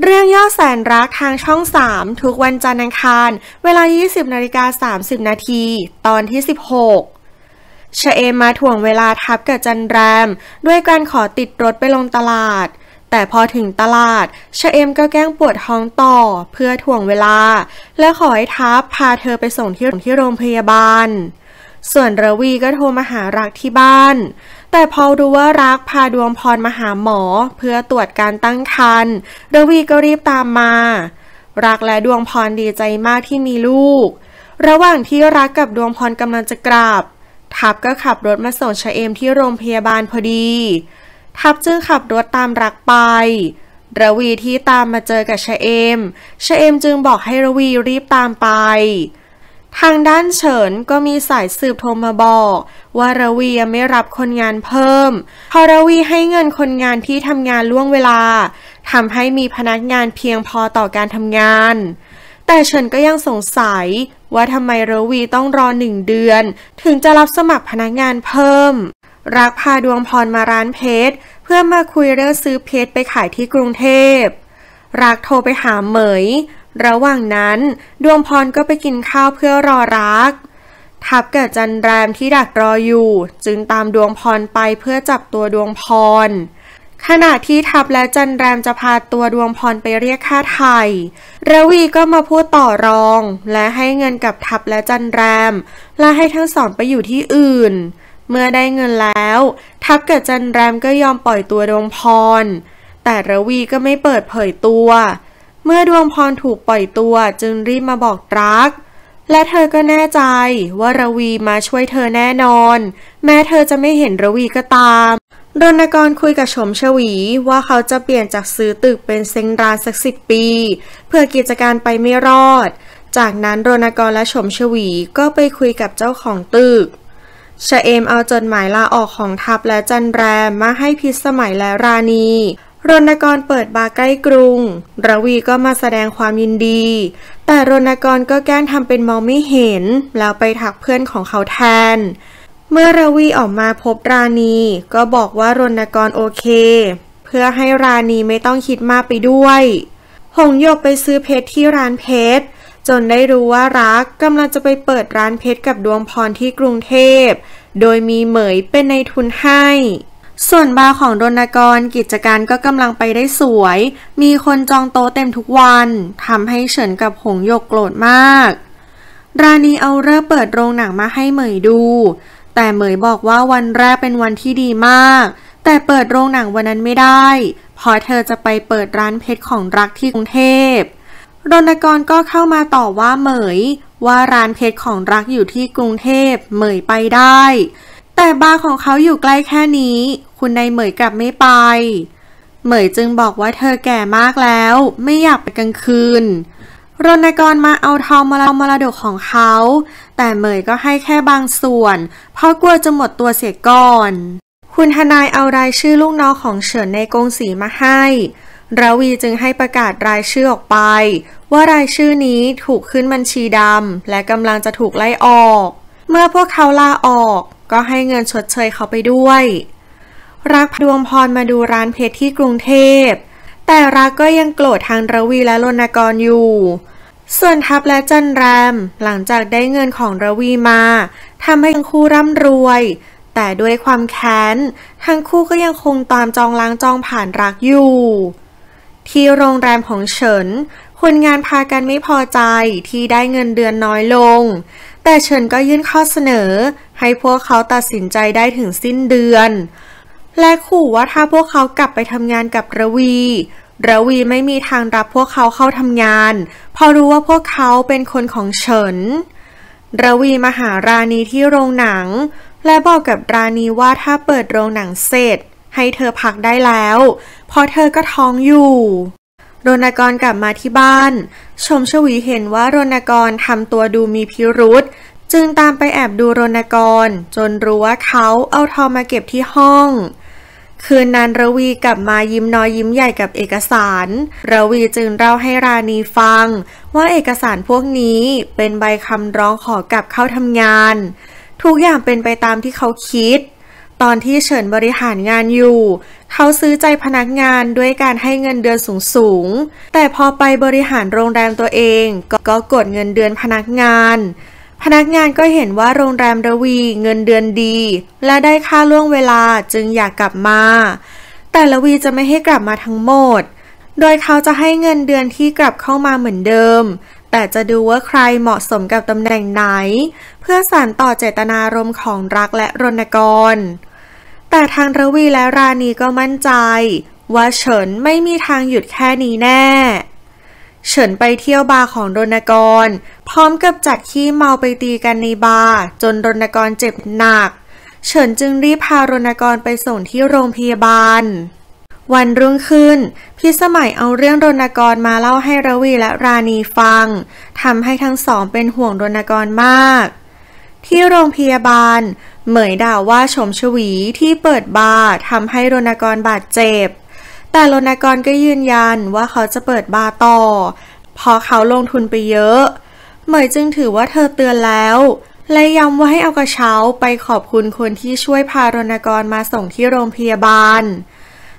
เรื่องย่อแสนรักทางช่อง3ทุกวันจันทร์อังคารเวลา 20:30 นาทีตอนที่ 16ชะเอมมาถ่วงเวลาทับกับจันแรมด้วยการขอติดรถไปลงตลาดแต่พอถึงตลาดชะเอมก็แกล้งปวดท้องต่อเพื่อถ่วงเวลาและขอให้ทับพาเธอไปส่งที่โรงพยาบาลส่วนระวีก็โทรมาหารักที่บ้านแต่พอรู้ว่ารักพาดวงพรมาหาหมอเพื่อตรวจการตั้งครรภ์ระวีก็รีบตามมารักและดวงพรดีใจมากที่มีลูกระหว่างที่รักกับดวงพรกำลังจะกลับทับก็ขับรถมาส่งชะเอมที่โรงพยาบาลพอดีทับจึงขับรถตามรักไประวีที่ตามมาเจอกับชะเอมจึงบอกให้ระวีรีบตามไปทางด้านเฉินก็มีสายสืบโทรมาบอกว่าระวียังไม่รับคนงานเพิ่มพอระวีให้เงินคนงานที่ทำงานล่วงเวลาทำให้มีพนักงานเพียงพอต่อการทำงานแต่เฉินก็ยังสงสัยว่าทำไมระวีต้องรอ1 เดือนถึงจะรับสมัครพนักงานเพิ่มรักพาดวงพรมาร้านเพชรเพื่อมาคุยเรื่องซื้อเพชรไปขายที่กรุงเทพรักโทรไปหาเหมยระหว่างนั้นดวงพรก็ไปกินข้าวเพื่อรอรักทับกับจันแรมที่ดักรออยู่จึงตามดวงพรไปเพื่อจับตัวดวงพรขณะที่ทับและจันแรมจะพาตัวดวงพรไปเรียกค่าไถ่ระวีก็มาพูดต่อรองและให้เงินกับทับและจันแรมและให้ทั้งสองไปอยู่ที่อื่นเมื่อได้เงินแล้วทับกับจันแรมก็ยอมปล่อยตัวดวงพรแต่ระวีก็ไม่เปิดเผยตัวเมื่อดวงพรถูกปล่อยตัวจึงรีบมาบอกรักและเธอก็แน่ใจว่าระวีมาช่วยเธอแน่นอนแม้เธอจะไม่เห็นระวีก็ตามรณกรคุยกับชมชวีว่าเขาจะเปลี่ยนจากซื้อตึกเป็นเซ้งร้านสัก10 ปีเพื่อกิจการไปไม่รอดจากนั้นรณกรและชมชวีก็ไปคุยกับเจ้าของตึกชะเอมเอาจดหมายลาออกของทัพและจันแรมมาให้พิสมัยและราณีรณกรเปิดบาร์ใกล้กรุงระวีก็มาแสดงความยินดีแต่รณกรก็แกล้งทำเป็นมองไม่เห็นแล้วไปทักเพื่อนของเขาแทนเมื่อระวีออกมาพบราณีก็บอกว่ารณกรโอเคเพื่อให้ราณีไม่ต้องคิดมากไปด้วยหงหยกไปซื้อเพชรที่ร้านเพชรจนได้รู้ว่ารักกำลังจะไปเปิดร้านเพชรกับดวงพรที่กรุงเทพโดยมีเหมยเป็นนายทุนให้ส่วนบาร์ของรณกรกิจการก็กำลังไปได้สวยมีคนจองโต๊ะเต็มทุกวันทำให้เฉินกับหงหยกโกรธมากราณีเอาเลิกเปิดโรงหนังมาให้เหมยดูแต่เหมยบอกว่าวันแรกเป็นวันที่ดีมากแต่เปิดโรงหนังวันนั้นไม่ได้เพราะเธอจะไปเปิดร้านเพชรของรักที่กรุงเทพรณกรก็เข้ามาต่อว่าเหมยว่าร้านเพชรของรักอยู่ที่กรุงเทพเหมยไปได้แต่บาร์ของเขาอยู่ใกล้แค่นี้คุณนายเหมยกลับไม่ไปเหมยจึงบอกว่าเธอแก่มากแล้วไม่อยากไปกลางคืนรณกรมาเอาทองมรดกของเขาแต่เหมยก็ให้แค่บางส่วนเพราะกลัวจะหมดตัวเสียก่อนคุณทนายเอารายชื่อลูกน้องของเฉินในกงสีมาให้ระวีจึงให้ประกาศรายชื่อออกไปว่ารายชื่อนี้ถูกขึ้นบัญชีดำและกำลังจะถูกไล่ออกเมื่อพวกเขาลาออกก็ให้เงินชดเชยเขาไปด้วยรักดวงพรมาดูร้านเพชรที่กรุงเทพแต่รักก็ยังโกรธทางระวีและรณกรอยู่ส่วนทัพและจันแรมหลังจากได้เงินของระวีมาทำให้ทั้งคู่ร่ำรวยแต่ด้วยความแค้นทั้งคู่ก็ยังคงตามจองล้างจองผ่านรักอยู่ที่โรงแรมของเฉินคนงานพากันไม่พอใจที่ได้เงินเดือนน้อยลงแต่เฉินก็ยื่นข้อเสนอให้พวกเขาตัดสินใจได้ถึงสิ้นเดือนและขู่ว่าถ้าพวกเขากลับไปทำงานกับระวีไม่มีทางรับพวกเขาเข้าทำงานเพราะรู้ว่าพวกเขาเป็นคนของเฉินระวีมาหาราณีที่โรงหนังและบอกกับราณีว่าถ้าเปิดโรงหนังเสร็จให้เธอพักได้แล้วเพราะเธอก็ท้องอยู่รณกรกลับมาที่บ้านชมชวีเห็นว่ารณกรทำตัวดูมีพิรุธจึงตามไปแอบดูรณกรจนรู้ว่าเขาเอาทองมาเก็บที่ห้องคืนนั้นระวีกลับมายิ้มน้อยยิ้มใหญ่กับเอกสารระวีจึงเล่าให้ราณีฟังว่าเอกสารพวกนี้เป็นใบคำร้องขอกลับเข้าทำงานทุกอย่างเป็นไปตามที่เขาคิด ตอนที่เฉินบริหารงานอยู่เขาซื้อใจพนักงานด้วยการให้เงินเดือนสูงๆแต่พอไปบริหารโรงแรมตัวเองก็กดเงินเดือนพนักงานก็เห็นว่าโรงแรมระวีเงินเดือนดีและได้ค่าล่วงเวลาจึงอยากกลับมาแต่ระวีจะไม่ให้กลับมาทั้งหมดโดยเขาจะให้เงินเดือนที่กลับเข้ามาเหมือนเดิมแต่จะดูว่าใครเหมาะสมกับตำแหน่งไหนเพื่อสานต่อเจตนารมณ์ของรักและรณกรแต่ทางระวีและราณีก็มั่นใจว่าเฉินไม่มีทางหยุดแค่นี้แน่เฉินไปเที่ยวบาร์ของรณกรพร้อมกับจัดขี้เมาไปตีกันในบาร์จนรณกรเจ็บหนักเฉินจึงรีบพารณกรไปส่งที่โรงพยาบาลวันรุ่งขึ้นพิสมัยเอาเรื่องรณกรมาเล่าให้ระวีและราณีฟังทำให้ทั้งสองเป็นห่วงรณกรมากที่โรงพยาบาลเหมยด่าว่าชมชวีที่เปิดบาร์ทำให้รณกรบาดเจ็บแต่รณกรก็ยืนยันว่าเขาจะเปิดบาร์ต่อเพราะเขาลงทุนไปเยอะเหมยจึงถือว่าเธอเตือนแล้วและย้ำว่าให้เอากระเช้าไปขอบคุณคนที่ช่วยพารณกรมาส่งที่โรงพยาบาล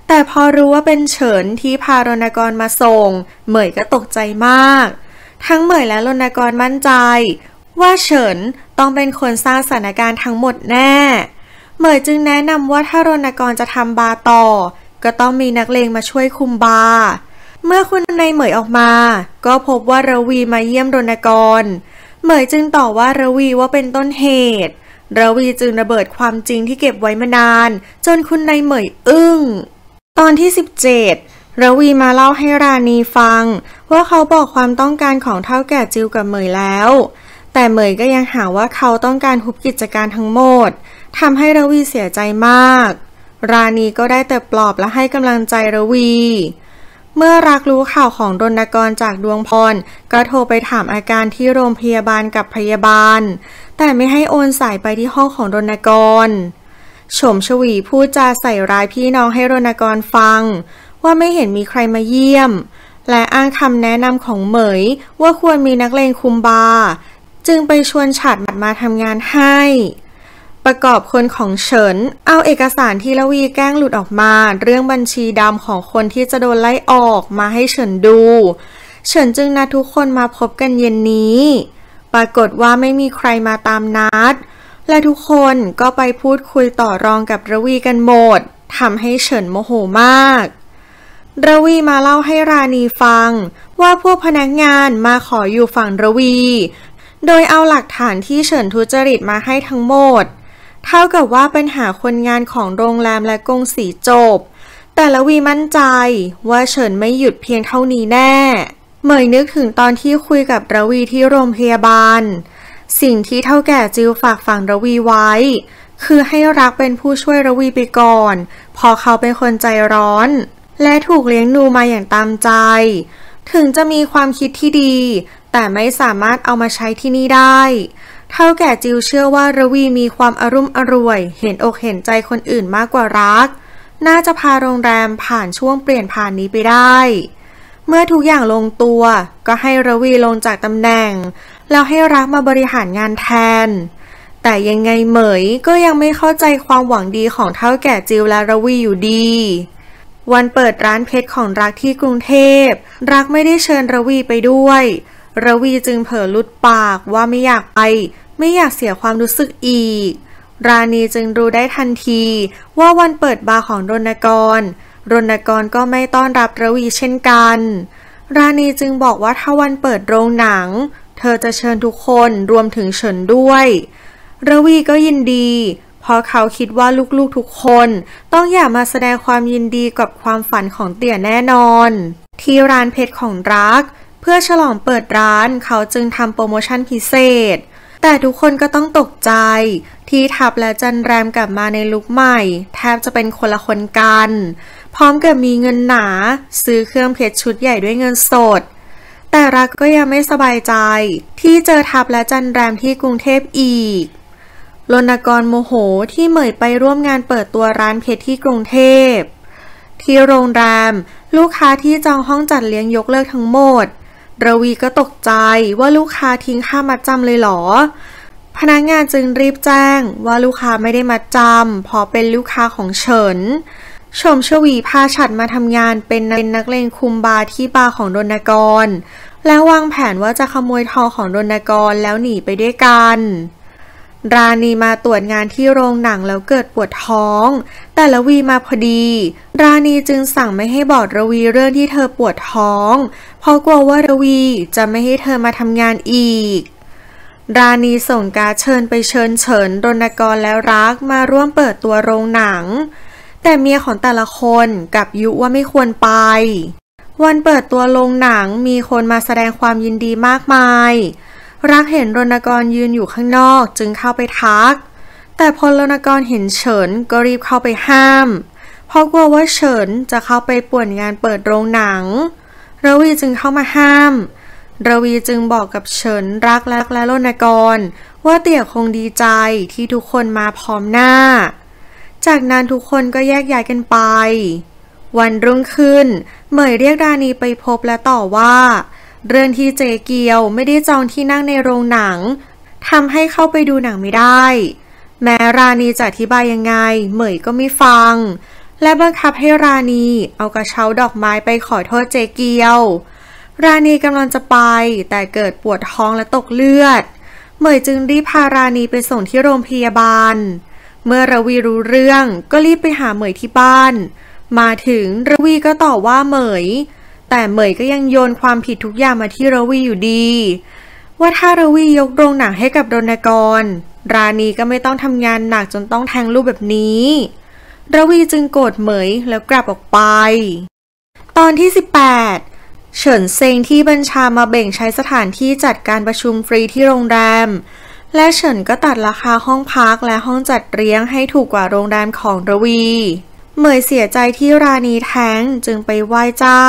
แต่พอรู้ว่าเป็นเฉินที่พารณกรมาส่งเหมยก็ตกใจมากทั้งเหมยและรณกรมั่นใจว่าเฉินต้องเป็นคนสร้างสถานการณ์ทั้งหมดแน่เหมยจึงแนะนำว่าถ้ารณกรจะทำบาร์ต่อก็ต้องมีนักเลงมาช่วยคุมบาร์เมื่อคุณนายเหมยออกมาก็พบว่าระวีมาเยี่ยมรณกรเหมยจึงต่อว่าระวีว่าเป็นต้นเหตุระวีจึงระเบิดความจริงที่เก็บไว้มานานจนคุณนายเหมยอึ้งตอนที่17ระวีมาเล่าให้ราณีฟังว่าเขาบอกความต้องการของเฒ่าแก่จิวกับเหมยแล้วแต่เหมยก็ยังหาว่าเขาต้องการฮุบกิจการทั้งหมดทำให้ระวีเสียใจมากราณีก็ได้แต่ปลอบและให้กำลังใจระวีเมื่อรักรู้ข่าวของรณกรจากดวงพรก็โทรไปถามอาการที่โรงพยาบาลกับพยาบาลแต่ไม่ให้โอนสายไปที่ห้องของรณกรชมชวีพูดจาใส่ร้ายพี่น้องให้รณกรฟังว่าไม่เห็นมีใครมาเยี่ยมและอ้างคำแนะนำของเหมยว่าควรมีนักเลงคุมบาร์จึงไปชวนฉัดมาทำงานให้ประกอบคนของเฉินเอาเอกสารที่ระวีแกล้งหลุดออกมาเรื่องบัญชีดำของคนที่จะโดนไล่ออกมาให้เฉินดูเฉินจึงนัดทุกคนมาพบกันเย็นนี้ปรากฏว่าไม่มีใครมาตามนัดและทุกคนก็ไปพูดคุยต่อรองกับระวีกันหมดทำให้เฉินโมโหมากระวีมาเล่าให้ราณีฟังว่าพวกพนักงานมาขออยู่ฝั่งระวีโดยเอาหลักฐานที่เฉินทุจริตมาให้ทั้งหมดเท่ากับว่าปัญหาคนงานของโรงแรมและกงสีจบแต่ระวีมั่นใจว่าเฉินไม่หยุดเพียงเท่านี้แน่เหมยนึกถึงตอนที่คุยกับระวีที่โรงพยาบาลสิ่งที่เฒ่าแก่จิวฝากฝังระวีไว้คือให้รักเป็นผู้ช่วยระวีไปก่อนเพราะเขาเป็นคนใจร้อนและถูกเลี้ยงดูมาอย่างตามใจถึงจะมีความคิดที่ดีแต่ไม่สามารถเอามาใช้ที่นี่ได้เฒ่าแก่จิวเชื่อว่าระวีมีความอรุ่มอร่วยเห็นอกเห็นใจคนอื่นมากกว่ารักน่าจะพาโรงแรมผ่านช่วงเปลี่ยนผ่านนี้ไปได้เมื่อทุกอย่างลงตัวก็ให้ระวีลงจากตำแหน่งแล้วให้รักมาบริหารงานแทนแต่ยังไงเหมยก็ยังไม่เข้าใจความหวังดีของเฒ่าแก่จิวและระวีอยู่ดีวันเปิดร้านเพชรของรักที่กรุงเทพรักไม่ได้เชิญระวีไปด้วยระวีจึงเผลอหลุดปากว่าไม่อยากไปไม่อยากเสียความรู้สึกอีกราณีจึงรู้ได้ทันทีว่าวันเปิดบาร์ของรณกรก็ไม่ต้อนรับระวีเช่นกันราณีจึงบอกว่าถ้าวันเปิดโรงหนังเธอจะเชิญทุกคนรวมถึงเฉินด้วยระวีก็ยินดีเพราะเขาคิดว่าลูกๆทุกคนต้องอยากมาแสดงความยินดีกับความฝันของเตี่ยแน่นอนที่ร้านเพชรของรักเพื่อฉลองเปิดร้านเขาจึงทำโปรโมชั่นพิเศษแต่ทุกคนก็ต้องตกใจที่ทับและจันแรมกลับมาในลุคใหม่แทบจะเป็นคนละคนกันพร้อมกับมีเงินหนาซื้อเครื่องเพชรชุดใหญ่ด้วยเงินสดแต่รักก็ยังไม่สบายใจที่เจอทับและจันแรมที่กรุงเทพอีกรณกรโมโหที่เหมยไปร่วมงานเปิดตัวร้านเพชรที่กรุงเทพที่โรงแรมลูกค้าที่จองห้องจัดเลี้ยงยกเลิกทั้งหมดระวีก็ตกใจว่าลูกค้าทิ้งค่ามัดจำเลยเหรอพ พนักงานจึงรีบแจ้งว่าลูกค้าไม่ได้มาจำเพราะเป็นลูกค้าของเฉินชมชวีพาฉัดมาทำงานเป็นนักเลงคุมบาร์ที่บาร์ของรณกรแล้ววางแผนว่าจะขโมยทองของรณกรแล้วหนีไปด้วยกันราณีมาตรวจงานที่โรงหนังแล้วเกิดปวดท้องแต่ระวีมาพอดีราณีจึงสั่งไม่ให้บอกระวีเรื่องที่เธอปวดท้องเพราะกลัวว่าระวีจะไม่ให้เธอมาทำงานอีกราณีส่งการ์ดเชิญไปเชิญเฉินรณกรและรักมาร่วมเปิดตัวโรงหนังแต่เมียของแต่ละคนกลับยุว่าไม่ควรไปวันเปิดตัวโรงหนังมีคนมาแสดงความยินดีมากมายรักเห็นรณกรยืนอยู่ข้างนอกจึงเข้าไปทักแต่พอรณกรเห็นเฉินก็รีบเข้าไปห้ามเพราะกลัวว่าเฉินจะเข้าไปป่วนงานเปิดโรงหนังระวีจึงเข้ามาห้ามระวีจึงบอกกับเฉินรักและรณกรว่าเตี่ยคงดีใจที่ทุกคนมาพร้อมหน้าจากนั้นทุกคนก็แยกย้ายกันไปวันรุ่งขึ้นเหมยเรียกราณีไปพบและต่อว่าเรื่องที่เจเกียวไม่ได้จองที่นั่งในโรงหนังทำให้เข้าไปดูหนังไม่ได้แม้ราณีจะอธิบายยังไงเหมยก็ไม่ฟังและบังคับให้ราณีเอากระเช้าดอกไม้ไปขอโทษเจเกียวราณีกำลังจะไปแต่เกิดปวดท้องและตกเลือดเหมยจึงรีบพาราณีไปส่งที่โรงพยาบาลเมื่อระวีรู้เรื่องก็รีบไปหาเหมยที่บ้านมาถึงระวีก็ต่อว่าเหมยแต่เหมยก็ยังโยนความผิดทุกอย่างมาที่ระวีอยู่ดีว่าถ้าระวียกโรงหนังให้กับรณกรราณีก็ไม่ต้องทำงานหนักจนต้องแทงลูกแบบนี้ระวีจึงโกรธเหมยแล้วกลับออกไปตอนที่18เฉินเซ็งที่บัญชามาเบ่งใช้สถานที่จัดการประชุมฟรีที่โรงแรมและเฉินก็ตัดราคาห้องพักและห้องจัดเลี้ยงให้ถูกกว่าโรงแรมของระวีเหมยเสียใจที่ราณีแท้งจึงไปไหว้เจ้า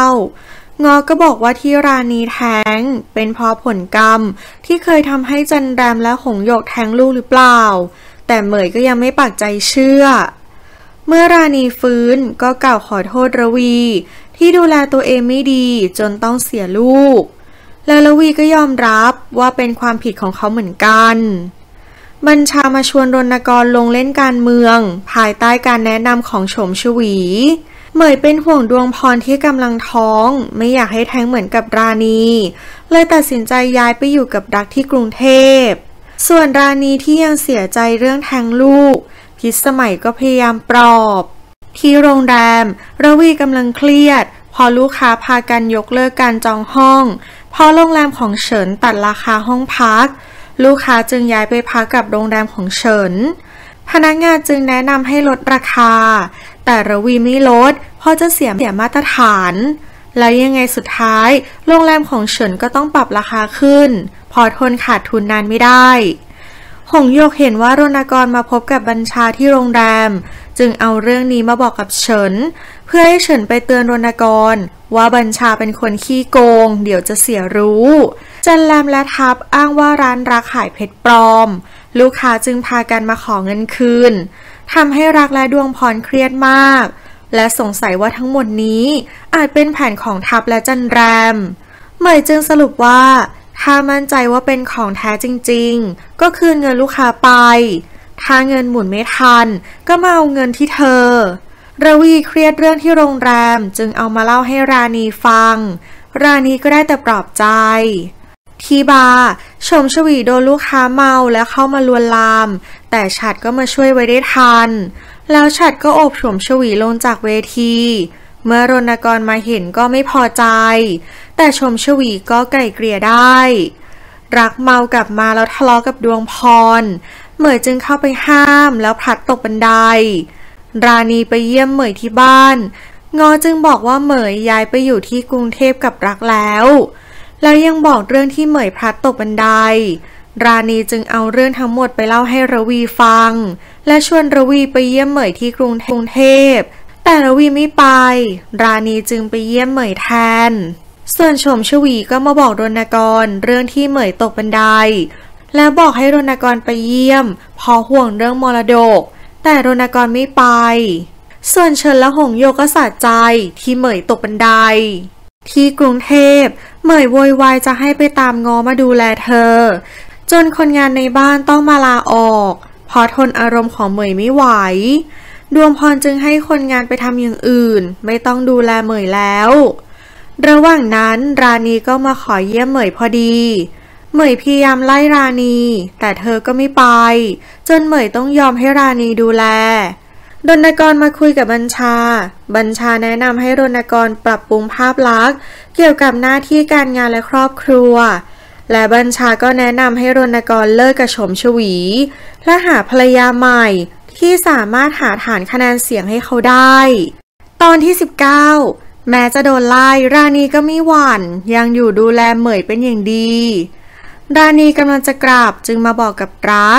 งอก็บอกว่าที่ราณีแท้งเป็นเพราะผลกรรมที่เคยทำให้จันแรมและหงโยกแท้งลูกหรือเปล่าแต่เหมยก็ยังไม่ปักใจเชื่อเมื่อราณีฟื้นก็กล่าวขอโทษระวีที่ดูแลตัวเองไม่ดีจนต้องเสียลูกและระวีก็ยอมรับว่าเป็นความผิดของเขาเหมือนกันบัญชามาชวนรณกรลงเล่นการเมืองภายใต้การแนะนำของชมชวีเหมยเป็นห่วงดวงพรที่กำลังท้องไม่อยากให้แท้งเหมือนกับราณีเลยตัดสินใจย้ายไปอยู่กับรักที่กรุงเทพส่วนราณีที่ยังเสียใจเรื่องแท้งลูกพิสมัยก็พยายามปลอบที่โรงแรมระวีกำลังเครียดพอลูกค้าพากันยกเลิกการจองห้องเพราะโรงแรมของเฉินตัดราคาห้องพักลูกค้าจึงย้ายไปพักกับโรงแรมของเฉินพนักงานจึงแนะนำให้ลดราคาแต่ระวีไม่ลดเพราะจะเสียมาตรฐานแล้วยังไงสุดท้ายโรงแรมของเฉินก็ต้องปรับราคาขึ้นพอทนขาดทุนนานไม่ได้หงโยกเห็นว่ารณกรมาพบกับบัญชาที่โรงแรมจึงเอาเรื่องนี้มาบอกกับเฉินเพื่อให้เฉินไปเตือนรณกรว่าบัญชาเป็นคนขี้โกงเดี๋ยวจะเสียรู้จันแรมและทัพอ้างว่าร้านรักขายเพชรปลอมลูกค้าจึงพากันมาขอเงินคืนทำให้รักและดวงพรเครียดมากและสงสัยว่าทั้งหมดนี้อาจเป็นแผนของทัพและจันแรมเหมยจึงสรุปว่าถ้ามั่นใจว่าเป็นของแท้จริงๆก็คืนเงินลูกค้าไปถ้าเงินหมุนไม่ทันก็มาเอาเงินที่เธอระวีเครียดเรื่องที่โรงแรมจึงเอามาเล่าให้ราณีฟังราณีก็ได้แต่ปลอบใจที่บาร์ชมชวีโดนลูกค้าเมาและเข้ามาลวนลามแต่ฉัดก็มาช่วยไว้ได้ทันแล้วฉัดก็โอบชมชวีลงจากเวทีเมื่อรณกรมาเห็นก็ไม่พอใจแต่ชมชวีก็ไกล่เกลี่ยได้รักเมากลับมาแล้วทะเลาะกับดวงพรเหมยจึงเข้าไปห้ามแล้วผลัดตกบันไดราณีไปเยี่ยมเหมยที่บ้านงอจึงบอกว่าเหมยย้ายไปอยู่ที่กรุงเทพกับรักแล้วยังบอกเรื่องที่เหมยพลัดตกบันไดราณีจึงเอาเรื่องทั้งหมดไปเล่าให้ระวีฟังและชวนระวีไปเยี่ยมเหมยที่กรุงเทพแต่ระวีไม่ไปราณีจึงไปเยี่ยมเหมยแทนส่วนชมชวีก็มาบอกรณกรเรื่องที่เหมยตกบันไดและบอกให้รณกรไปเยี่ยมเพราะห่วงเรื่องมรดกแต่รณกรไม่ไปส่วนเฉินและหงโยก็สะใจที่เหมยตกบันไดที่กรุงเทพเหมยโวยวายจะให้ไปตามง้อมาดูแลเธอ จนคนงานในบ้านต้องมาลาออกเพราะทนอารมณ์ของเหมยไม่ไหวดวงพรจึงให้คนงานไปทำอย่างอื่นไม่ต้องดูแลเหมยแล้วระหว่างนั้นราณีก็มาขอเยี่ยมเหมยพอดีเหมยพยายามไล่ราณีแต่เธอก็ไม่ไปจนเหมยต้องยอมให้ราณีดูแลรณกรมาคุยกับบัญชาแนะนำให้รณกรปรับปรุงภาพลักษณ์เกี่ยวกับหน้าที่การงานและครอบครัวและบัญชาก็แนะนำให้รณกรเลิกกับชมชวีและหาภรรยาใหม่ที่สามารถหาฐานคะแนนเสียงให้เขาได้ตอนที่19แม้จะโดนไล่ราณีก็ไม่หวั่นยังอยู่ดูแลเหมยเป็นอย่างดีราณีกำลังจะกลับจึงมาบอกกับรั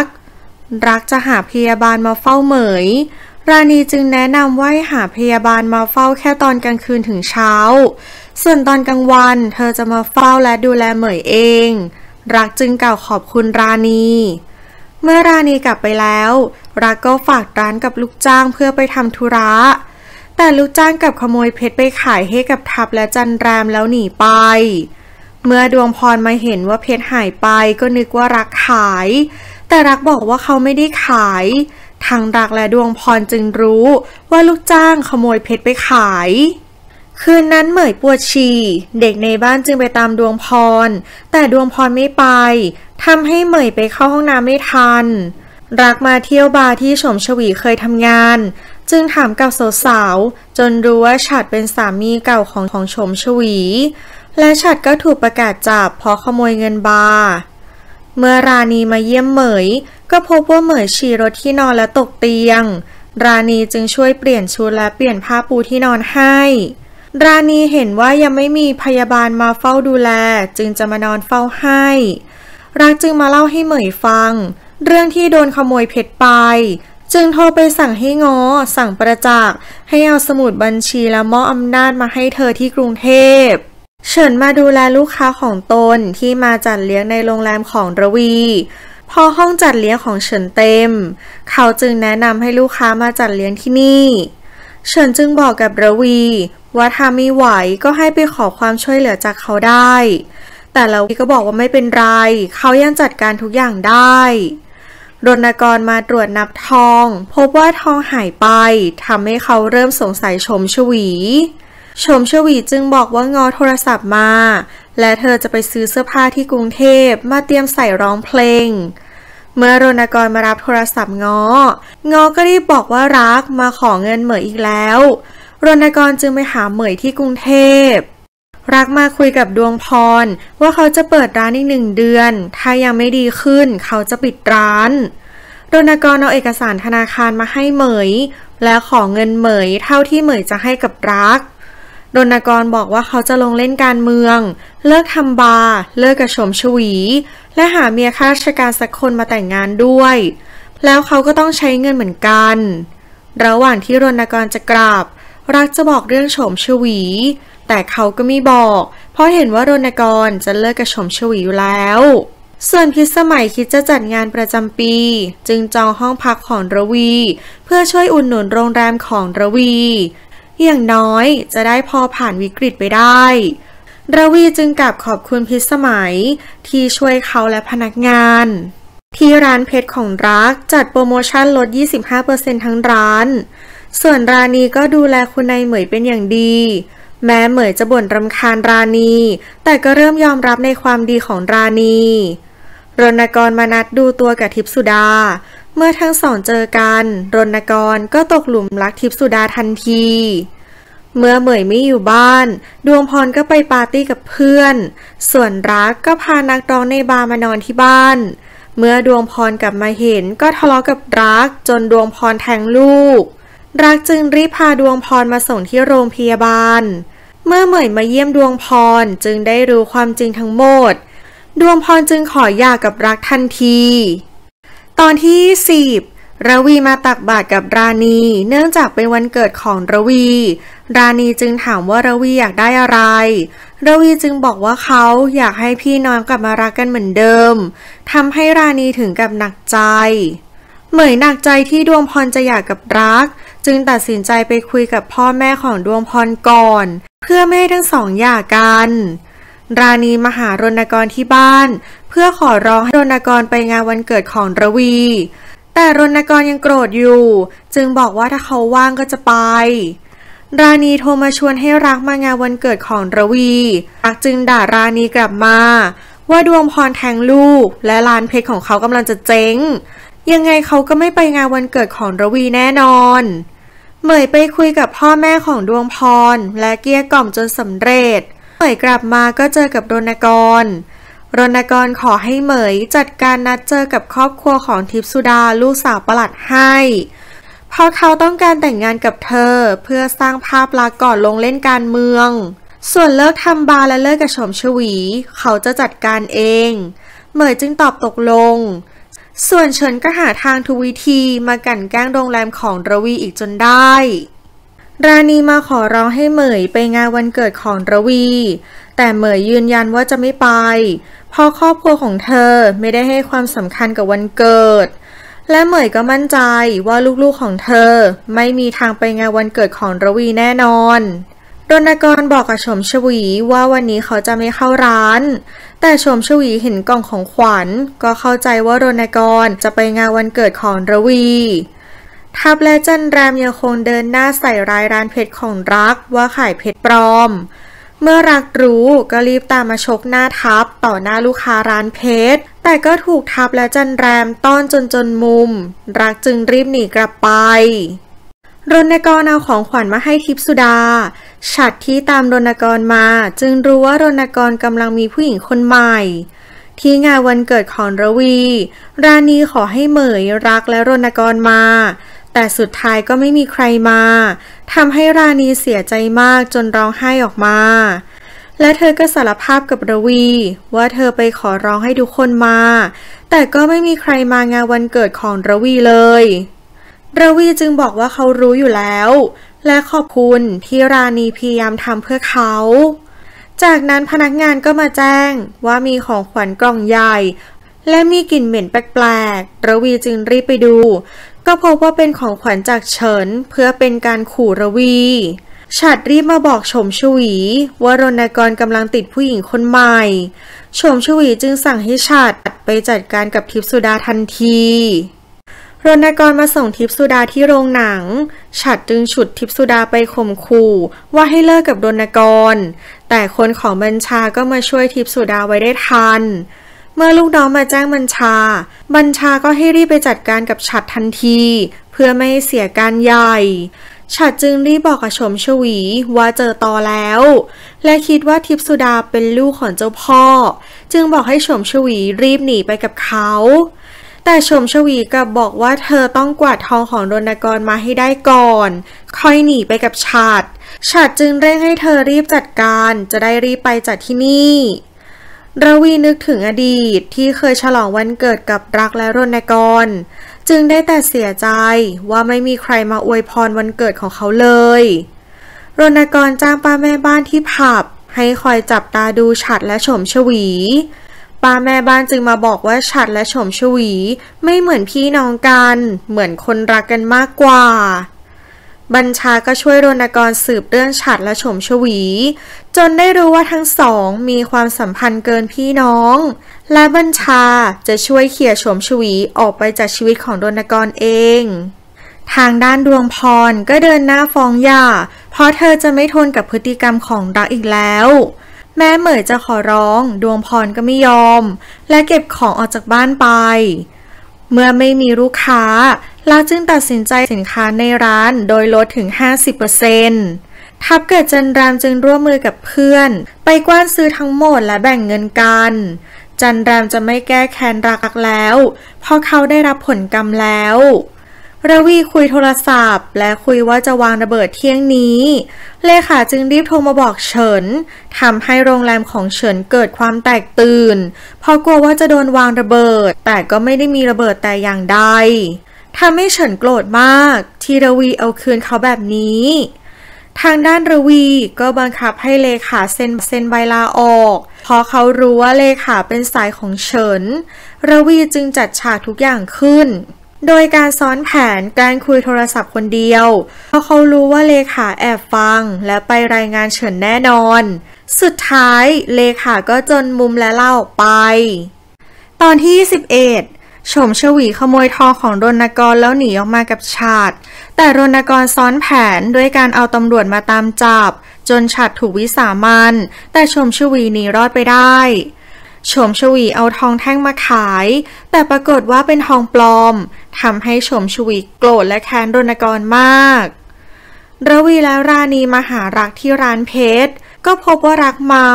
กจะหาพยาบาลมาเฝ้าเหมยราณีจึงแนะนำว่าให้หาพยาบาลมาเฝ้าแค่ตอนกลางคืนถึงเช้าส่วนตอนกลางวันเธอจะมาเฝ้าและดูแลเหมยเองรักจึงกล่าวขอบคุณราณีเมื่อราณีกลับไปแล้วรักก็ฝากร้านกับลูกจ้างเพื่อไปทำธุระแต่ลูกจ้างกลับขโมยเพชรไปขายให้กับทับและจันแรมแล้วหนีไปเมื่อดวงพรมาเห็นว่าเพชรหายไปก็นึกว่ารักขายแต่รักบอกว่าเขาไม่ได้ขายทั้งรักและดวงพรจึงรู้ว่าลูกจ้างขโมยเพชรไปขายคืนนั้นเหมยปวดฉี่เด็กในบ้านจึงไปตามดวงพรแต่ดวงพรไม่ไปทำให้เหมยไปเข้าห้องน้ำไม่ทันรักมาเที่ยวบาร์ที่ชมชวีเคยทำงานจึงถามกับสาวๆจนรู้ว่าฉัดเป็นสามีเก่าของชมชวีและฉัดก็ถูกประกาศจับเพราะขโมยเงินบาร์เมื่อราณีมาเยี่ยมเหมยก็พบว่าเหมยฉี่รถที่นอนและตกเตียงราณีจึงช่วยเปลี่ยนชุดและเปลี่ยนผ้าปูที่นอนให้ราณีเห็นว่ายังไม่มีพยาบาลมาเฝ้าดูแลจึงจะมานอนเฝ้าให้รักจึงมาเล่าให้เหมยฟังเรื่องที่โดนขโมยเพชรไปจึงโทรไปสั่งให้ง้อสั่งประจักษ์ให้เอาสมุดบัญชีและมอบอำนาจมาให้เธอที่กรุงเทพเฉินมาดูแลลูกค้าของตนที่มาจัดเลี้ยงในโรงแรมของระวีพอห้องจัดเลี้ยงของเฉินเต็มเขาจึงแนะนำให้ลูกค้ามาจัดเลี้ยงที่นี่เฉินจึงบอกกับระวีว่าถ้าไม่ไหวก็ให้ไปขอความช่วยเหลือจากเขาได้แต่ระวีก็บอกว่าไม่เป็นไรเขายังจัดการทุกอย่างได้รณกรมาตรวจนับทองพบว่าทองหายไปทำให้เขาเริ่มสงสัยชมชวีจึงบอกว่างอโทรศัพท์มาและเธอจะไปซื้อเสื้อผ้าที่กรุงเทพมาเตรียมใส่ร้องเพลงเมื่อรณกรมารับโทรศัพท์งอก็รีบบอกว่ารักมาขอเงินเหมยอีกแล้วรณกรจึงไปหาเหมยที่กรุงเทพรักมาคุยกับดวงพรว่าเขาจะเปิดร้านอีก1 เดือนถ้ายังไม่ดีขึ้นเขาจะปิดร้านรณกรเอาเอกสารธนาคารมาให้เหมยและขอเงินเหมยเท่าที่เหมยจะให้กับรักรณกรบอกว่าเขาจะลงเล่นการเมืองเลิกทำบาร์เลิกกับชมชวีและหาเมียข้าราชการสักคนมาแต่งงานด้วยแล้วเขาก็ต้องใช้เงินเหมือนกันระหว่างที่รณกรจะกลับรักจะบอกเรื่องชมชวีแต่เขาก็ไม่บอกเพราะเห็นว่ารณกรจะเลิกกับชมชวีอยู่แล้วส่วนพิสมัยคิดจะจัดงานประจำปีจึงจองห้องพักของระวีเพื่อช่วยอุดหนุนโรงแรมของระวีอย่างน้อยจะได้พอผ่านวิกฤตไปได้ระวีจึงกลับขอบคุณพิสมัยที่ช่วยเขาและพนักงานที่ร้านเพชรของรักจัดโปรโมชั่นลด 25% ทั้งร้านส่วนราณีก็ดูแลคุณนายเหมยเป็นอย่างดีแม้เหมยจะบ่นรำคาญราณีแต่ก็เริ่มยอมรับในความดีของราณีรณกรมานัดดูตัวกับทิพสุดาเมื่อทั้งสองเจอกันรณกรก็ตกหลุมรักทิพสุดาทันทีเมื่อเหมยไม่อยู่บ้านดวงพรก็ไปปาร์ตี้กับเพื่อนส่วนรักก็พานักร้องในบาร์มานอนที่บ้านเมื่อดวงพรกลับมาเห็นก็ทะเลาะกับรักจนดวงพรแทงลูกรักจึงรีบพาดวงพรมาส่งที่โรงพยาบาลเมื่อเหมยมาเยี่ยมดวงพรจึงได้รู้ความจริงทั้งหมดดวงพรจึงขอหย่ากับรักทันทีตอนที่10ระวีมาตักบาตรกับราณีเนื่องจากเป็นวันเกิดของระวีราณีจึงถามว่าระวีอยากได้อะไรระวีจึงบอกว่าเขาอยากให้พี่น้องกลับมารักกันเหมือนเดิมทำให้ราณีถึงกับหนักใจเหมยหนักใจที่ดวงพรจะหย่ากับรักจึงตัดสินใจไปคุยกับพ่อแม่ของดวงพรก่อนเพื่อไม่ให้ทั้งสองหย่ากัน ราณีมาหารณกรที่บ้านเพื่อขอร้องให้รณกรไปงานวันเกิดของระวีแต่รณกรยังโกรธอยู่จึงบอกว่าถ้าเขาว่างก็จะไปราณีโทรมาชวนให้รักมางานวันเกิดของระวีรักจึงด่าราณีกลับมาว่าดวงพรแทงลูกและร้านเพชรของเขากำลังจะเจ๊งยังไงเขาก็ไม่ไปงานวันเกิดของระวีแน่นอนเหมยไปคุยกับพ่อแม่ของดวงพรและเกลี้ยกล่อมจนสำเร็จเหมยกลับมาก็เจอกับรณกรขอให้เหมยจัดการนัดเจอกับครอบครัวของทิพย์สุดาลูกสาวประหลัดให้เพราะเขาต้องการแต่งงานกับเธอเพื่อสร้างภาพลักษณ์ก่อนลงเล่นการเมืองส่วนเลิกทำบาร์และเลิกกับชมชวีเขาจะจัดการเองเหมยจึงตอบตกลงส่วนเฉินก็หาทางทุกวิธีมากลั่นแกล้งโรงแรมของระวีอีกจนได้ราณีมาขอร้องให้เหมยไปงานวันเกิดของระวีแต่เหมยยืนยันว่าจะไม่ไปเพราะครอบครัวของเธอไม่ได้ให้ความสำคัญกับวันเกิดและเหมยก็มั่นใจว่าลูกๆของเธอไม่มีทางไปงานวันเกิดของระวีแน่นอนรณกรบอกกับชมชวีว่าวันนี้เขาจะไม่เข้าร้านแต่ชมชวีเห็นกล่องของขวัญก็เข้าใจว่ารณกรจะไปงานวันเกิดของระวีทับและจันแรมยังคงเดินหน้าใส่ร้ายร้านเพชรของรักว่าขายเพชรปลอมเมื่อรักรู้ก็รีบตามมาชกหน้าทับต่อหน้าลูกค้าร้านเพชรแต่ก็ถูกทับและจันแรมต้อนจนมุมรักจึงรีบหนีกลับไปรณกรเอาของขวัญมาให้ทิพย์สุดาฉัดที่ตามรณกรมาจึงรู้ว่ารณกรกำลังมีผู้หญิงคนใหม่ที่งานวันเกิดของระวีราณีขอให้เหมยรักและรณกรมาแต่สุดท้ายก็ไม่มีใครมาทำให้ราณีเสียใจมากจนร้องไห้ออกมาและเธอก็สารภาพกับระวีว่าเธอไปขอร้องให้ทุกคนมาแต่ก็ไม่มีใครมางานวันเกิดของระวีเลยระวีจึงบอกว่าเขารู้อยู่แล้วและขอบคุณที่ราณีพยายามทำเพื่อเขาจากนั้นพนักงานก็มาแจ้งว่ามีของขวัญกล่องใหญ่และมีกลิ่นเหม็นแปลกๆระวีจึงรีบไปดูก็พบว่าเป็นของขวัญจากเฉินเพื่อเป็นการขู่ระวีฉัดรีบมาบอกชมชวีว่ารณกรกำลังติดผู้หญิงคนใหม่ชมชวีจึงสั่งให้ฉัดไปจัดการกับทิพย์สุดาทันทีรณกรมาส่งทิพย์สุดาที่โรงหนังฉัดจึงฉุดทิพย์สุดาไปข่มขู่ว่าให้เลิกกับรณกรแต่คนของบัญชาก็มาช่วยทิพย์สุดาไว้ได้ทันเมื่อลูกน้องมาแจ้งบัญชาก็ให้รีบไปจัดการกับฉัดทันทีเพื่อไม่ให้เสียการใหญ่ฉัดจึงรีบบอกกับชมชวีว่าเจอตอแล้วและคิดว่าทิพย์สุดาเป็นลูกของเจ้าพ่อจึงบอกให้ชมชวีรีบหนีไปกับเขาแต่ชมชวีกลับบอกว่าเธอต้องกวาดทองของรณกรมาให้ได้ก่อนค่อยหนีไปกับฉัดจึงเร่งให้เธอรีบจัดการจะได้รีบไปจากที่นี่ระวีนึกถึงอดีตที่เคยฉลองวันเกิดกับรักและรณกรจึงได้แต่เสียใจว่าไม่มีใครมาอวยพรวันเกิดของเขาเลยรณกรจ้างป้าแม่บ้านที่ผับให้คอยจับตาดูฉัดและชมชวีป้าแม่บ้านจึงมาบอกว่าฉัดและชมชวีไม่เหมือนพี่น้องกันเหมือนคนรักกันมากกว่าบัญชาก็ช่วยรณกรสืบเรื่องฉัดและชมชวีจนได้รู้ว่าทั้งสองมีความสัมพันธ์เกินพี่น้องและบัญชาจะช่วยเขี่ยชมชวีออกไปจากชีวิตของรณกรเองทางด้านดวงพรก็เดินหน้าฟ้องหย่าเพราะเธอจะไม่ทนกับพฤติกรรมของรักอีกแล้วแม้เหมยจะขอร้องดวงพรก็ไม่ยอมและเก็บของออกจากบ้านไปเมื่อไม่มีลูกค้ารักจึงตัดสินใจสินค้าในร้านโดยลดถึง 50% ทับเกิดจันรามจึงร่วมมือกับเพื่อนไปกว้านซื้อทั้งหมดและแบ่งเงินกันจันรามจะไม่แก้แค้นรักแล้วเพราะเขาได้รับผลกรรมแล้วระวีคุยโทรศัพท์และคุยว่าจะวางระเบิดเที่ยงนี้เลขาจึงรีบโทรมาบอกเฉินทำให้โรงแรมของเฉินเกิดความแตกตื่นเพราะกลัวว่าจะโดนวางระเบิดแต่ก็ไม่ได้มีระเบิดแต่อย่างใดทำให้เฉินโกรธมากที่ระวีเอาคืนเขาแบบนี้ทางด้านระวีก็บังคับให้เลขาเซ็นใบลาออกเพราะเขารู้ว่าเลขาเป็นสายของเฉินระวีจึงจัดฉากทุกอย่างขึ้นโดยการซ้อนแผนการคุยโทรศัพท์คนเดียวเพราะเขารู้ว่าเลขาแอบฟังและไปรายงานเฉินแน่นอน สุดท้ายเลขาก็จนมุมและลาออกไปตอนที่21ชมชวีขโมยทองของรณกรแล้วหนีออกมากับฉาดแต่รณกรซ้อนแผนด้วยการเอาตำรวจมาตามจับจนฉาดถูกวิสามันแต่ชมชวีหนีรอดไปได้ชมชวีเอาทองแท่งมาขายแต่ปรากฏว่าเป็นทองปลอมทำให้ชมชวีโกรธและแค้นรณกรมากระวีและราณีมาหารักที่ร้านเพชรก็พบว่ารักเมา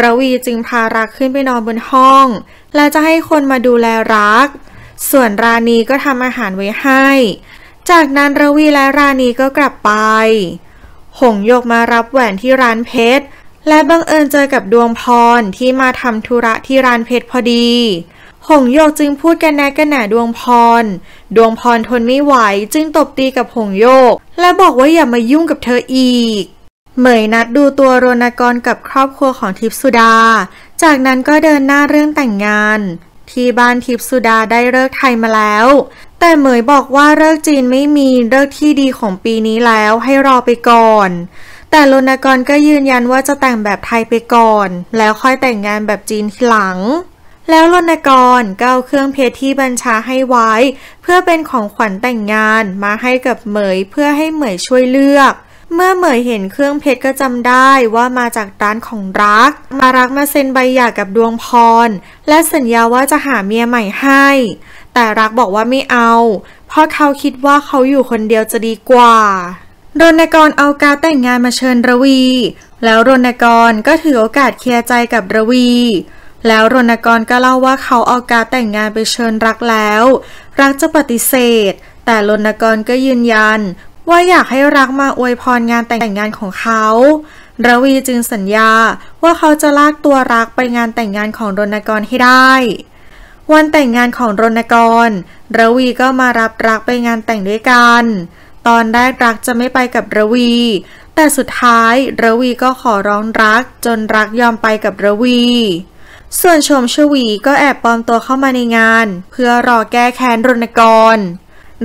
ระวีจึงพารักขึ้นไปนอนบนห้องและจะให้คนมาดูแลรักส่วนราณีก็ทำอาหารไว้ให้จากนั้นระวีและราณีก็กลับไปหงโยกมารับแหวนที่ร้านเพชรและบังเอิญเจอกับดวงพรที่มาทำธุระที่ร้านเพชรพอดีหงโยกจึงพูดกันแนะกันแหนดวงพรทนไม่ไหวจึงตบตีกับหงโยกและบอกว่าอย่ามายุ่งกับเธออีกเหมยนัดดูตัวรณกรกับครอบครัวของทิพสุดาจากนั้นก็เดินหน้าเรื่องแต่งงานที่บ้านทิพสุดาได้ฤกษ์ไทยมาแล้วแต่เหมยบอกว่าฤกษ์จีนไม่มีฤกษ์ที่ดีของปีนี้แล้วให้รอไปก่อนแต่รณกรก็ยืนยันว่าจะแต่งแบบไทยไปก่อนแล้วค่อยแต่งงานแบบจีนทีหลังแล้วรณกรก็เอาเครื่องเพชรที่บัญชาให้ไว้เพื่อเป็นของขวัญแต่งงานมาให้กับเหมยเพื่อให้เหมยช่วยเลือกเมื่อเหมยเห็นเครื่องเพชรก็จำได้ว่ามาจากร้านของรักมาเซ็นใบหย่ากับดวงพรและสัญญาว่าจะหาเมียใหม่ให้แต่รักบอกว่าไม่เอาเพราะเขาคิดว่าเขาอยู่คนเดียวจะดีกว่ารณกรเอาการแต่งงานมาเชิญระวีแล้วรณกรก็ถือโอกาสเคลียร์ใจกับระวีแล้วรณกรก็เล่าว่าเขาเอาการแต่งงานไปเชิญรักแล้วรักจะปฏิเสธแต่รณกรก็ยืนยันว่าอยากให้รักมาอวยพรงานแต่งงานของเขาระวีจึงสัญญาว่าเขาจะลากตัวรักไปงานแต่งงานของรณกรให้ได้วันแต่งงานของรณกรระวีก็มารับรักไปงานแต่งด้วยกันตอนแรกรักจะไม่ไปกับระวีแต่สุดท้ายระวีก็ขอร้องรักจนรักยอมไปกับระวีส่วนชมชวีก็แอบปลอมตัวเข้ามาในงานเพื่อรอแก้แค้นรณกร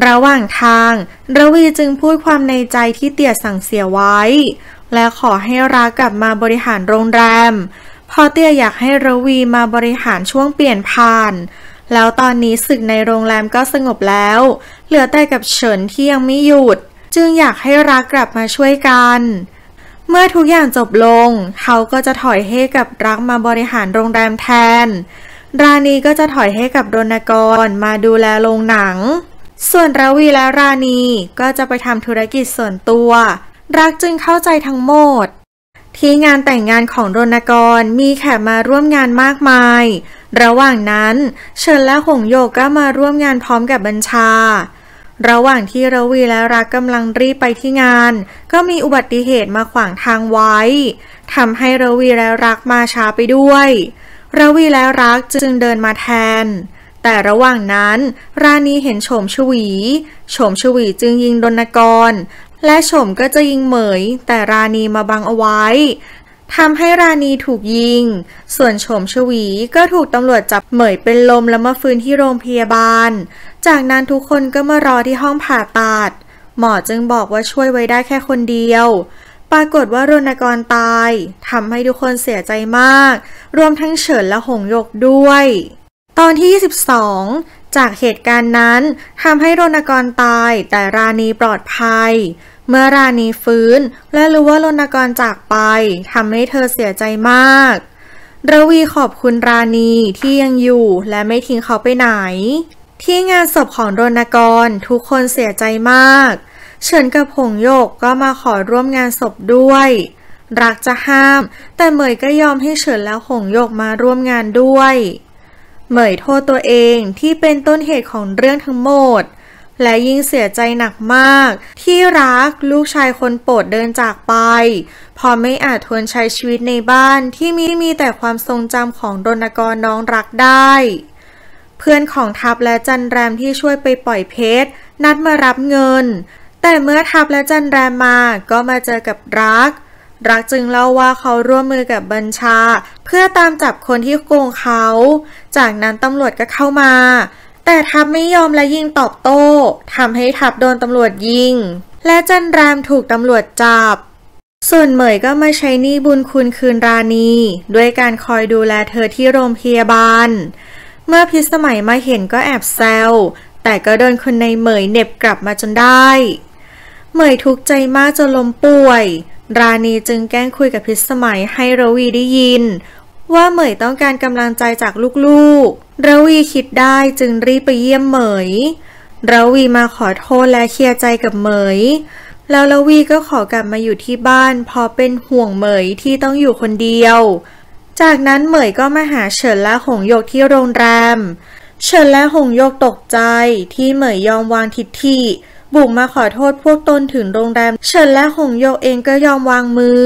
ระหว่างทางระวีจึงพูดความในใจที่เตี่ยสั่งเสียไว้และขอให้รักกลับมาบริหารโรงแรมเพราะเตี่ยอยากให้ระวีมาบริหารช่วงเปลี่ยนผ่านแล้วตอนนี้ศึกในโรงแรมก็สงบแล้วเหลือแต่กับเฉินที่ยังไม่หยุดจึงอยากให้รักกลับมาช่วยกันเมื่อทุกอย่างจบลงเขาก็จะถอยให้กับรักมาบริหารโรงแรมแทนราณีก็จะถอยให้กับรณกรมาดูแลโรงหนังส่วนระวีและราณีก็จะไปทำธุรกิจส่วนตัวรักจึงเข้าใจทั้งหมดที่งานแต่งงานของรณกรมีแขกมาร่วมงานมากมายระหว่างนั้นเฉินและหงโยกก็มาร่วมงานพร้อมกับบัญชาระหว่างที่ระวีและรักกำลังรีบไปที่งานก็มีอุบัติเหตุมาขวางทางไว้ทำให้ระวีและรักมาช้าไปด้วยระวีและรักจึงเดินมาแทนแต่ระหว่างนั้นราณีเห็นโฉมชวีจึงยิงรณกรและโฉมก็จะยิงเหมยแต่ราณีมาบังเอาไว้ทำให้ราณีถูกยิงส่วนโฉมชวีก็ถูกตำรวจจับเหมยเป็นลมแล้วมาฟื้นที่โรงพยาบาลจากนั้นทุกคนก็มารอที่ห้องผ่าตัดหมอจึงบอกว่าช่วยไว้ได้แค่คนเดียวปรากฏว่ารณกรตายทำให้ทุกคนเสียใจมากรวมทั้งเฉินและหงโยกด้วยตอนที่22จากเหตุการณ์นั้นทำให้รณกรตายแต่ราณีปลอดภัยเมื่อราณีฟื้นและรู้ว่ารณกรจากไปทำให้เธอเสียใจมากระวีขอบคุณราณีที่ยังอยู่และไม่ทิ้งเขาไปไหนที่งานศพของรณกรทุกคนเสียใจมากเฉินกับหงโยกก็มาขอร่วมงานศพด้วยรักจะห้ามแต่เหมยก็ยอมให้เฉินและหงโยกมาร่วมงานด้วยเหมยโทษตัวเองที่เป็นต้นเหตุของเรื่องทั้งหมดและยิ่งเสียใจหนักมากที่รักลูกชายคนโปรดเดินจากไปพอไม่อาจทนใช้ชีวิตในบ้านที่มีแต่ความทรงจำของรณกรน้องรักได้เพื่อนของทัพและจันแรมที่ช่วยไปปล่อยเพชรนัดมารับเงินแต่เมื่อทัพและจันแรมมาก็มาเจอกับรักจึงเล่าว่าเขาร่วมมือกับบัญชาเพื่อตามจับคนที่โกงเขาจากนั้นตำรวจก็เข้ามาแต่ทัพไม่ยอมและยิงตอบโต้ทำให้ทัพโดนตำรวจยิงและจันแรมถูกตำรวจจับ ส่วนเหมยก็มาใช้หนี้บุญคุณคืนราณีด้วยการคอยดูแลเธอที่โรงพยาบาลเมื่อพิสมัยมาเห็นก็แอบแซวแต่ก็โดนคนในเหมยเหน็บกลับมาจนได้เหมยทุกข์ใจมากจนล้มป่วยราณีจึงแกล้งคุยกับพิสมัยให้ระวีได้ยินว่าเหมยต้องการกำลังใจจากลูกๆระวีคิดได้จึงรีบไปเยี่ยมเหมยระวีมาขอโทษและเคลียร์ใจกับเหมยแล้วระวีก็ขอกลับมาอยู่ที่บ้านเพราะเป็นห่วงเหมยที่ต้องอยู่คนเดียวจากนั้นเหมยก็มาหาเฉินและหงหยกที่โรงแรมเฉินและหงหยกตกใจที่เหมยยอมวางทิฐิบุกมาขอโทษพวกตนถึงโรงแรมเฉินและหงหยกเองก็ยอมวางมือ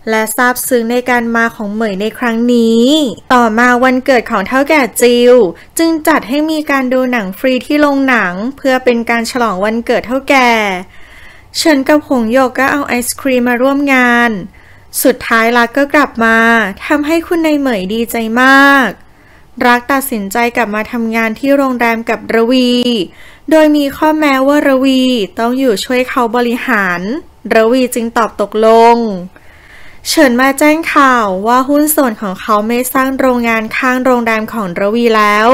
และซาบซึ้งในการมาของเหมยในครั้งนี้ต่อมาวันเกิดของเฒ่าแก่จิวจึงจัดให้มีการดูหนังฟรีที่โรงหนังเพื่อเป็นการฉลองวันเกิดเฒ่าแก่เฉินกับหงหยกก็เอาไอศครีมมาร่วมงานสุดท้ายรักก็กลับมาทำให้คุณนายเหมยดีใจมากรักตัดสินใจกลับมาทำงานที่โรงแรมกับระวีโดยมีข้อแม้ว่าระวีต้องอยู่ช่วยเขาบริหารระวีจึงตอบตกลงเฉินมาแจ้งข่าวว่าหุ้นส่วนของเขาไม่สร้างโรงงานข้างโรงแรมของระวีแล้ว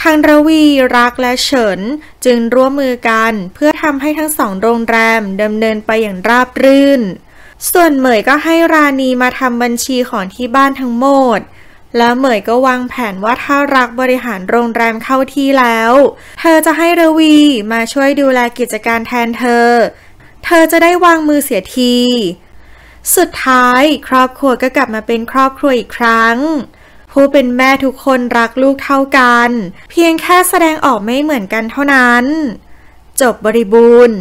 ทางระวีรักและเฉินจึงร่วมมือกันเพื่อทำให้ทั้งสองโรงแรมดำเนินไปอย่างราบรื่นส่วนเหมยก็ให้ราณีมาทำบัญชีของที่บ้านทั้งหมดแล้วเหมยก็วางแผนว่าถ้ารักบริหารโรงแรมเข้าที่แล้วเธอจะให้ระวีมาช่วยดูแลกิจการแทนเธอจะได้วางมือเสียทีสุดท้ายครอบครัวก็กลับมาเป็นครอบครัวอีกครั้งผู้เป็นแม่ทุกคนรักลูกเท่ากันเพียงแค่แสดงออกไม่เหมือนกันเท่านั้นจบบริบูรณ์